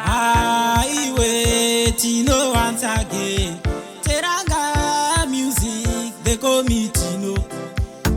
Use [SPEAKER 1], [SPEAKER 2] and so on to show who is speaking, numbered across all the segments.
[SPEAKER 1] Highway, Tino once again. Teranga music, they call me Tino.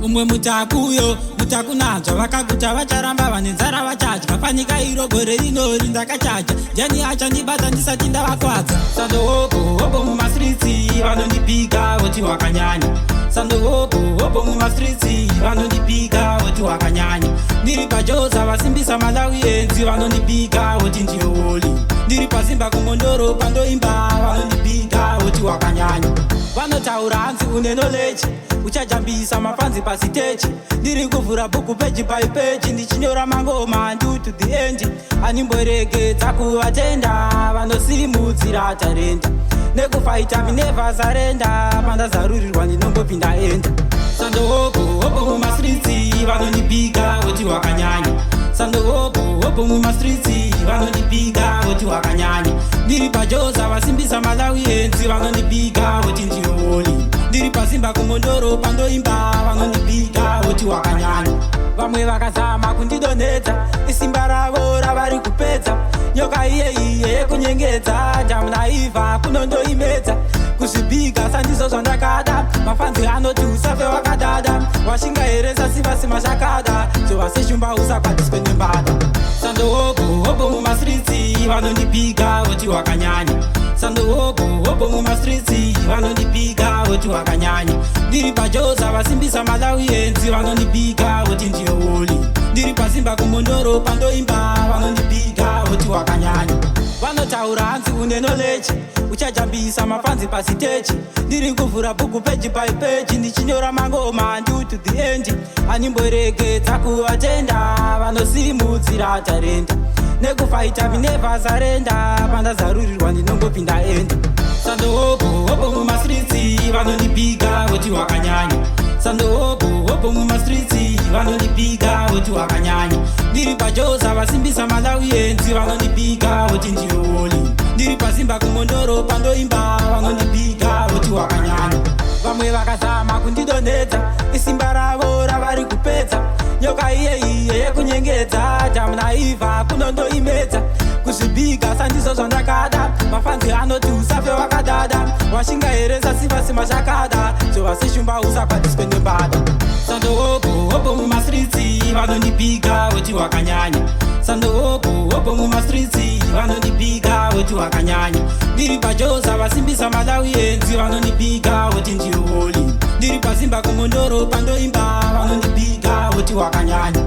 [SPEAKER 1] Umwe mutakuyo, mutakunanzva vakaguta vacharamba vanenzara vachadya panyika iro gore rinori ndakachaja jani achandibata ndisati ndavakwadza sandohopo mumastritsi vanondipiga voti wakanyanya sandohopo mumastritsi vanondipiga voti wakanyanya ndiri pajoza vasimbisa malawienzi vanondipiga voti ndiyooli ndiri pasimba kumondoro pandoimba vanondipiga voti wakanyanya vanotaura hanzi une knowledge uchajambisa mafanzi pasitechi ndiri kuvhura bhuku peji by peji ndichinyora mangoma ndu to the end animboregedza kuvatenda vanosimudzira tarenda nekufaita minevha zarenda pandazarurirwa ndinombopinda enda sandohopo mumastritsi vanondipiga voti wakanyanya sandohopo mumastritsi vanondipiga voti wakanyanya ndiri pajoza vasimbisa malawienzi vanondipiga voti ndiyooli ndiri pasimba kumondoro pandoimba vanondipiga voti wakanyanya vamwe vakazama kundidonhedza isimba ravo ravari kupedza nyoka iyeiye yekunyengedza ndamunaivha kunondoimedza kuzvibiga sandizo zvandakada mafanzi anoti usafe wakadada washingaheresa sivasima zvakada zova seshumba usakwatiswe nembada sandohopo mumastritsi vanondipiga voti wakanyanya sandohopo mumastritsi vanondipiga voti wakanyanya ndiri pajoza vasimbisa malawienzi vanondipiga voti ndiyooli ndiri pasimba kumondoro pandoimba vanondipiga voti wakanyanya vanotaura hanzi une knowledge uchajambisa mafanzi pasitechi ndiri kuvhura bhuku peji by peji ndichinyora mangoma ndu to the end animboregedza kuvatenda vanosimudzira tarenda nekufaita minevha zarenda pandazarurirwa ndinongopinda enda sandohopo mumastritsi vanondipiga voti wakanyanya sandohopo mumastritsi vanondipiga voti wakanyanya ndiri pajoza vasimbisa malawienzi vanondipiga voti ndiyooli ndiri pasimba kumondoro pandoimba vanondipiga voti wakanyanya vamwe vakazama kundidonhedza isimba ravo ravari kupedza nyoka iyeiye yekunyengedza ndamunaivha kunondoimedza kuzvibiga sandizo zvandakada mafanzi anoti usafe wakadada washingaheresa sivasima zvakada zova seshumba usakwatiswe nembada sandohopo mumastritsi vanondipiga voti wakanyanya sandohopo mumastritsi vanondipiga voti wakanyanya ndiri pajoza vasimbisa malawienzi vanondipiga voti ndiyooli ndiri pasimba kumondoro pandoimba vanondipiga voti wakanyanya